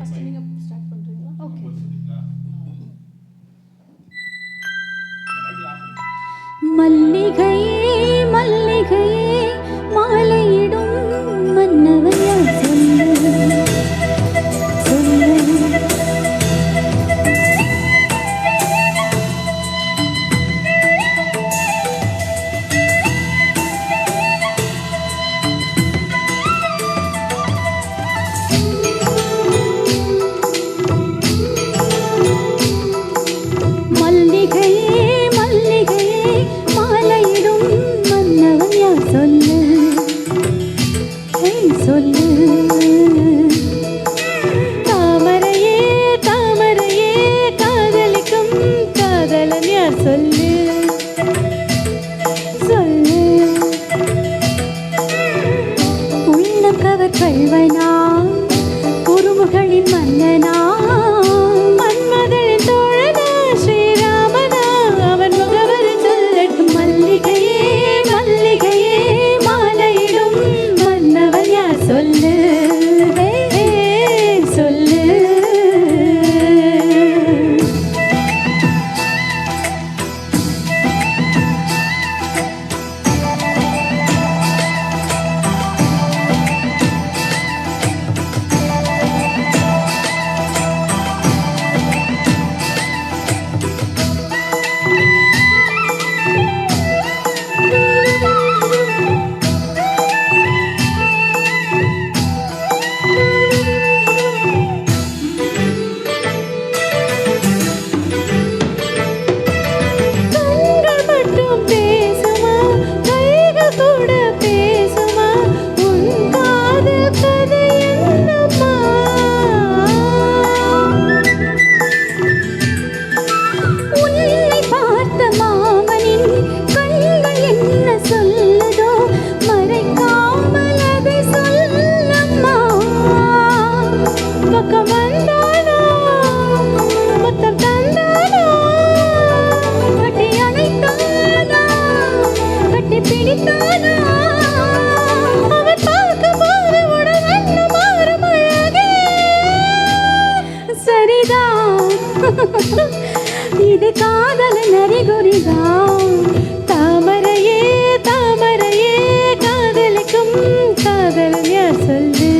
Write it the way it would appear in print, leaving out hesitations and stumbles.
First நீங்க start பண்றீங்களா? Okay. மல்லிகையே மல்லிகையே மாலையிடும் மன்னவன் யார் சொல்லு சொல்லு. மல்லிகையே மல்லிகையே மாலையிடும் மன்னவன் யார் சொல்லு சொல்லு. தாமரையே தாமரையே காதலிக்கும் காதலன் யார் சொல்லு சொல்லு. உள்ளம் கவர் கள்வனா குறுமுகளின் மன்னனா மன்மதனின் தோழனா ஸ்ரீராமனா அவன் முகவரி சொல்லட்டும். மல்லிகையே மல்லிகையே மாலையிடும் மன்னவன் யார் சொல்லு சொல்லு. கண்கள் மட்டும் பேசுமா கைகள் கூட பேசுமா உன் காதல் கதை என்னம்மா. உன்னை பார்த்த மாமனின் கண்கள் என்ன சொல்லுதோ மறைக்காமல் அதை சொல்லம்மா. பக்கம் வந்தானோ முத்தம் தந்தானோ கட்டி அணைத்தானா கட்டி பிடித்தானா அவன் பார்க்கும் போது உடல் வண்ணம் மாறும் அழகே. சரிதான் இது காதலின் அறிகுறிதான். தாமரையே தாமரையே காதலிக்கும் காதலன் யார் சொல்லு